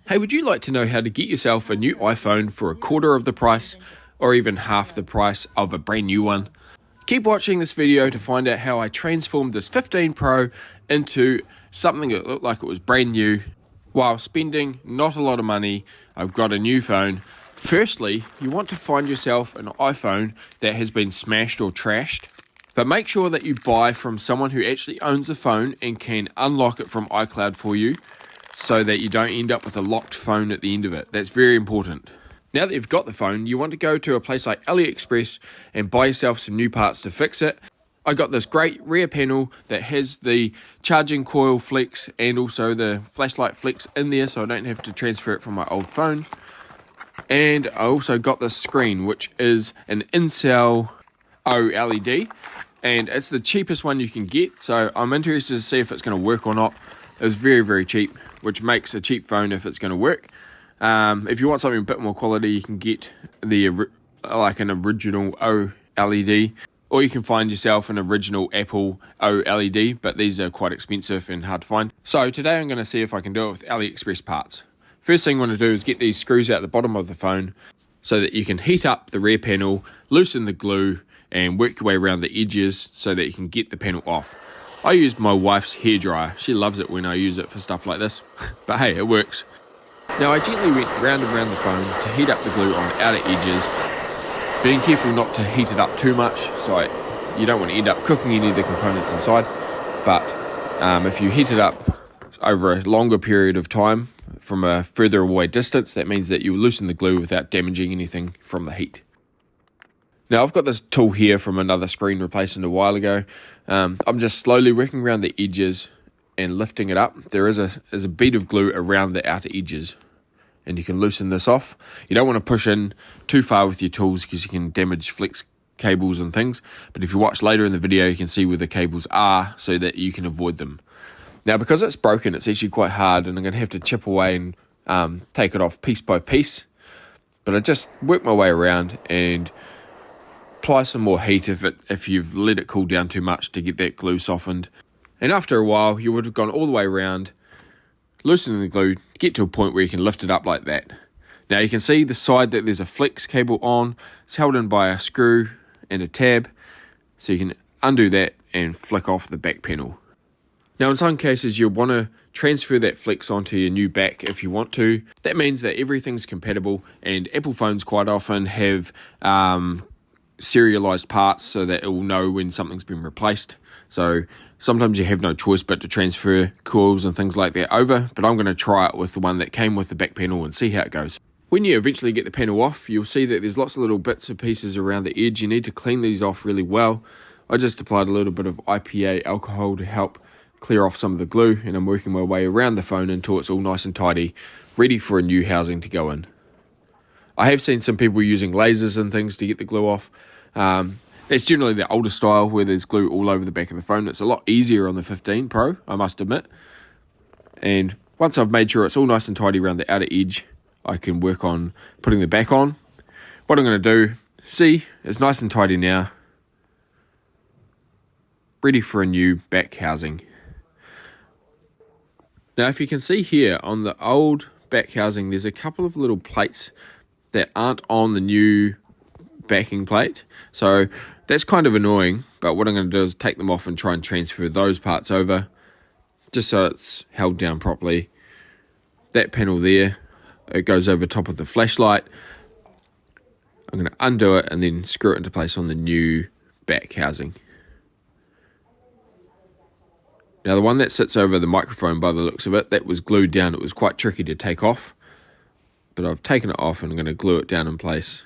Hey, would you like to know how to get yourself a new iPhone for a quarter of the price or even half the price of a brand new one? Keep watching this video to find out how I transformed this 15 Pro into something that looked like it was brand new while spending not a lot of money. I've got a new phone. Firstly, you want to find yourself an iPhone that has been smashed or trashed, but make sure that you buy from someone who actually owns the phone and can unlock it from iCloud for you, so that you don't end up with a locked phone at the end of it. That's very important. Now that you've got the phone, you want to go to a place like AliExpress and buy yourself some new parts to fix it. I got this great rear panel that has the charging coil flex and also the flashlight flex in there, so I don't have to transfer it from my old phone. And I also got this screen, which is an in-cell OLED, and it's the cheapest one you can get, so I'm interested to see if it's going to work or not. It was very, very cheap, which makes a cheap phone if it's going to work. If you want something a bit more quality, you can get an original OLED, or you can find yourself an original Apple OLED, but these are quite expensive and hard to find. So today I'm going to see if I can do it with AliExpress parts. First thing I want to do is get these screws out the bottom of the phone so that you can heat up the rear panel, loosen the glue, and work your way around the edges so that you can get the panel off. I used my wife's hairdryer. She loves it when I use it for stuff like this, but hey, it works. Now I gently went round and round the phone to heat up the glue on the outer edges, being careful not to heat it up too much, so you don't want to end up cooking any of the components inside. But if you heat it up over a longer period of time from a further away distance, that means that you loosen the glue without damaging anything from the heat. Now I've got this tool here from another screen replacement a while ago. I'm just slowly working around the edges and lifting it up. There is a bead of glue around the outer edges, and you can loosen this off. You don't want to push in too far with your tools because you can damage flex cables and things, but if you watch later in the video you can see where the cables are so that you can avoid them. Now because it's broken, it's actually quite hard, and I'm going to have to chip away and take it off piece by piece, but I just work my way around and apply some more heat if you've let it cool down too much to get that glue softened. And after a while, you would have gone all the way around, loosening the glue, get to a point where you can lift it up like that. Now you can see the side that there's a flex cable on. It's held in by a screw and a tab, so you can undo that and flick off the back panel. Now in some cases you'll want to transfer that flex onto your new back if you want to. That means that everything's compatible, and Apple phones quite often have serialized parts so that it will know when something's been replaced. So sometimes you have no choice but to transfer coils and things like that over, but I'm going to try it with the one that came with the back panel and see how it goes. When you eventually get the panel off, you'll see that there's lots of little bits and pieces around the edge. You need to clean these off really well. I just applied a little bit of IPA alcohol to help clear off some of the glue, and I'm working my way around the phone until it's all nice and tidy, ready for a new housing to go in. I have seen some people using lasers and things to get the glue off. That's generally the older style where there's glue all over the back of the phone. It's a lot easier on the 15 Pro, I must admit. And once I've made sure it's all nice and tidy around the outer edge, I can work on putting the back on. What I'm going to do, see, it's nice and tidy now. Ready for a new back housing. Now if you can see here on the old back housing, there's a couple of little plates that aren't on the new backing plate, so that's kind of annoying, but what I'm going to do is take them off and try and transfer those parts over just so it's held down properly. That panel there, it goes over top of the flashlight. I'm going to undo it and then screw it into place on the new back housing. Now the one that sits over the microphone, by the looks of it, that was glued down. It was quite tricky to take off, but I've taken it off and I'm going to glue it down in place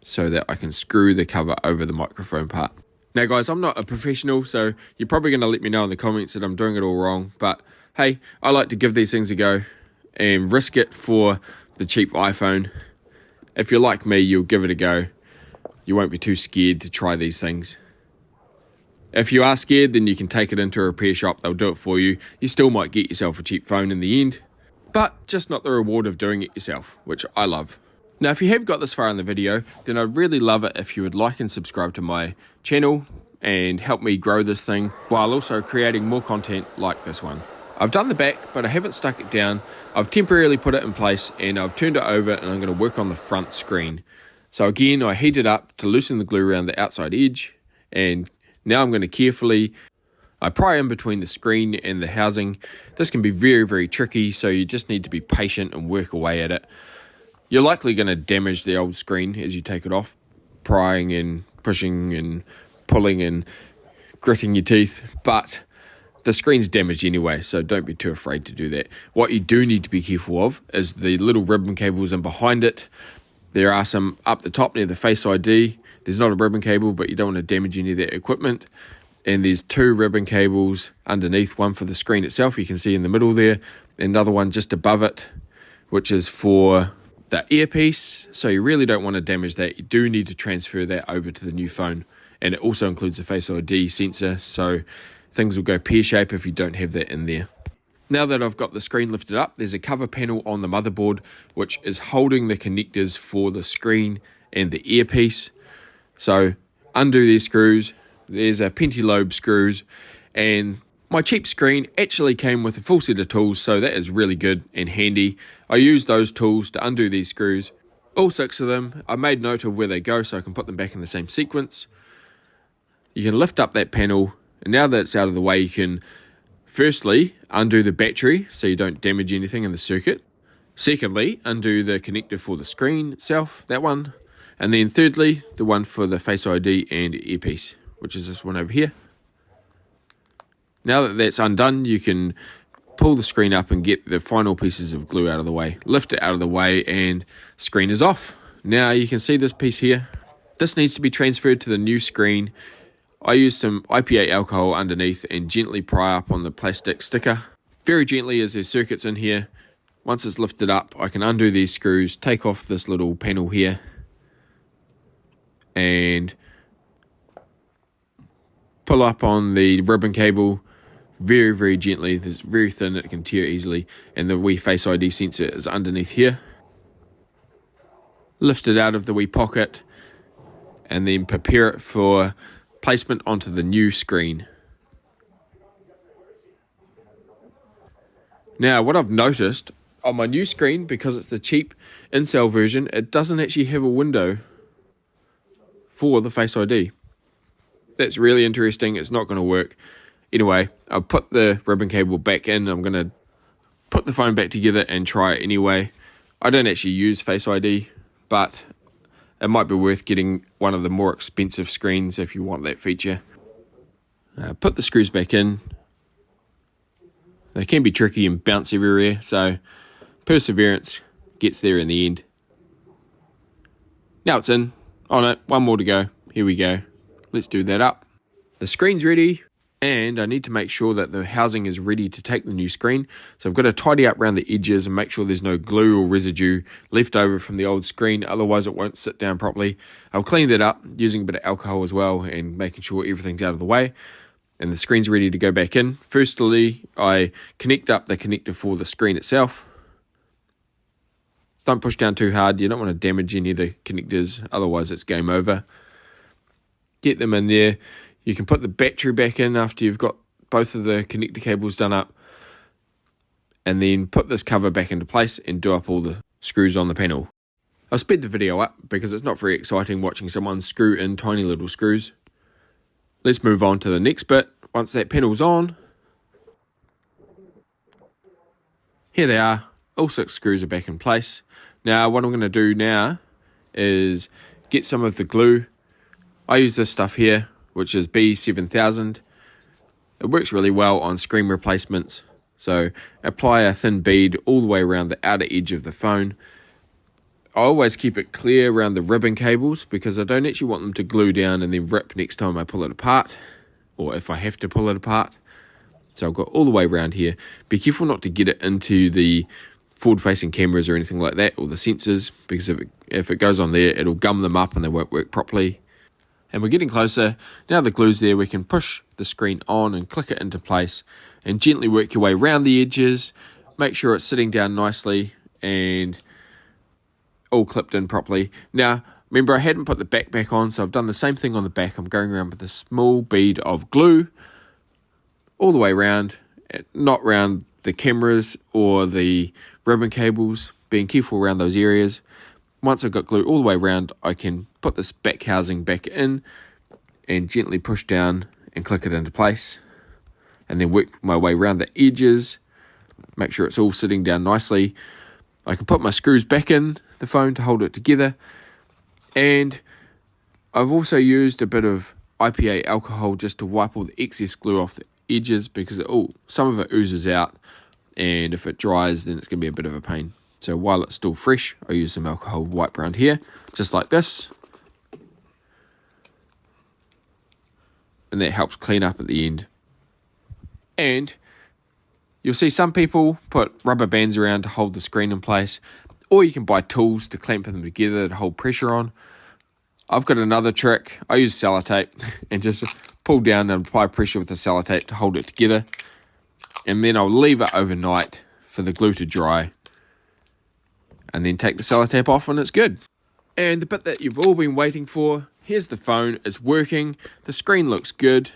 so that I can screw the cover over the microphone part. Now guys, I'm not a professional, so you're probably going to let me know in the comments that I'm doing it all wrong, but hey, I like to give these things a go and risk it for the cheap iPhone. If you're like me, you'll give it a go. You won't be too scared to try these things. If you are scared, then you can take it into a repair shop. They'll do it for you. You still might get yourself a cheap phone in the end, but just not the reward of doing it yourself, which I love. Now, if you have got this far in the video, then I'd really love it if you would like and subscribe to my channel and help me grow this thing while also creating more content like this one. I've done the back, but I haven't stuck it down. I've temporarily put it in place and I've turned it over and I'm going to work on the front screen. So again, I heat it up to loosen the glue around the outside edge, and now I'm going to carefully I pry in between the screen and the housing. This can be very, very tricky, so you just need to be patient and work away at it. You're likely going to damage the old screen as you take it off, prying and pushing and pulling and gritting your teeth, but the screen's damaged anyway, so don't be too afraid to do that. What you do need to be careful of is the little ribbon cables in behind it. There are some up the top near the Face ID. There's not a ribbon cable, but you don't want to damage any of that equipment. And there's two ribbon cables underneath, one for the screen itself, you can see in the middle there, and another one just above it, which is for the earpiece. So you really don't want to damage that. You do need to transfer that over to the new phone. And it also includes a Face ID sensor, so things will go pear-shaped if you don't have that in there. Now that I've got the screen lifted up, there's a cover panel on the motherboard, which is holding the connectors for the screen and the earpiece. So undo these screws. There's a Pentilobe screws, and my cheap screen actually came with a full set of tools, so that is really good and handy. I use those tools to undo these screws, all 6 of them. I made note of where they go so I can put them back in the same sequence. You can lift up that panel, and now that it's out of the way, you can firstly undo the battery so you don't damage anything in the circuit. Secondly, undo the connector for the screen itself, that one. And then thirdly, the one for the Face ID and earpiece, which is this one over here. Now that that's undone, you can pull the screen up and get the final pieces of glue out of the way. Lift it out of the way and screen is off. Now you can see this piece here. This needs to be transferred to the new screen. I used some IPA alcohol underneath and gently pry up on the plastic sticker. Very gently, as there's circuits in here. Once it's lifted up, I can undo these screws, take off this little panel here, and pull up on the ribbon cable very, very gently. It's very thin, it can tear easily, and the wee Face ID sensor is underneath here. Lift it out of the wee pocket and then prepare it for placement onto the new screen. Now, what I've noticed on my new screen, because it's the cheap in-cell version, it doesn't actually have a window for the Face ID. That's really interesting. It's not going to work. Anyway, I'll put the ribbon cable back in. I'm going to put the phone back together and try it anyway. I don't actually use Face ID, but it might be worth getting one of the more expensive screens if you want that feature. Put the screws back in. They can be tricky and bounce everywhere, so perseverance gets there in the end. Now it's in. On it, one more to go. Here we go. Let's do that up. The screen's ready, and I need to make sure that the housing is ready to take the new screen. So I've got to tidy up around the edges and make sure there's no glue or residue left over from the old screen, otherwise it won't sit down properly. I'll clean that up using a bit of alcohol as well and making sure everything's out of the way. And the screen's ready to go back in. Firstly, I connect up the connector for the screen itself. Don't push down too hard. You don't want to damage any of the connectors, otherwise it's game over. Get them in there. You can put the battery back in after you've got both of the connector cables done up, and then put this cover back into place and do up all the screws on the panel. I'll speed the video up because it's not very exciting watching someone screw in tiny little screws. Let's move on to the next bit. Once that panel's on, here they are. All 6 screws are back in place. Now what I'm going to do now is get some of the glue. I use this stuff here, which is B7000. It works really well on screen replacements. So apply a thin bead all the way around the outer edge of the phone. I always keep it clear around the ribbon cables because I don't actually want them to glue down and then rip next time I pull it apart, or if I have to pull it apart. So I've got all the way around here. Be careful not to get it into the forward-facing cameras or anything like that, or the sensors, because if it goes on there, it'll gum them up and they won't work properly. And we're getting closer. Now the glue's there, we can push the screen on and click it into place and gently work your way around the edges. Make sure it's sitting down nicely and all clipped in properly. Now, remember I hadn't put the back on, so I've done the same thing on the back. I'm going around with a small bead of glue all the way around, not around the cameras or the ribbon cables, being careful around those areas. Once I've got glue all the way around, I can put this back housing back in and gently push down and click it into place, and then work my way around the edges, make sure it's all sitting down nicely. I can put my screws back in the phone to hold it together, and I've also used a bit of IPA alcohol just to wipe all the excess glue off the edges, because some of it oozes out, and if it dries then it's going to be a bit of a pain. So while it's still fresh, I use some alcohol wipe around here, just like this. And that helps clean up at the end. And you'll see some people put rubber bands around to hold the screen in place, or you can buy tools to clamp them together to hold pressure on. I've got another trick. I use sellotape and just pull down and apply pressure with the sellotape to hold it together. And then I'll leave it overnight for the glue to dry, and then take the sellotape off and it's good. And the bit that you've all been waiting for, here's the phone. It's working. The screen looks good.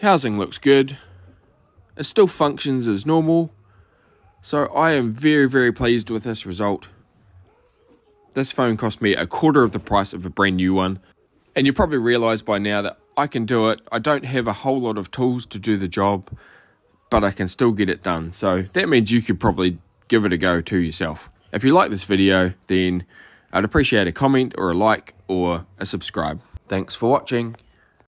Housing looks good. It still functions as normal. So I am very, very pleased with this result. This phone cost me a quarter of the price of a brand new one. And you probably realise by now that I can do it. I don't have a whole lot of tools to do the job, but I can still get it done. So that means you could probably give it a go to yourself. If you like this video, then I'd appreciate a comment or a like or a subscribe. Thanks for watching.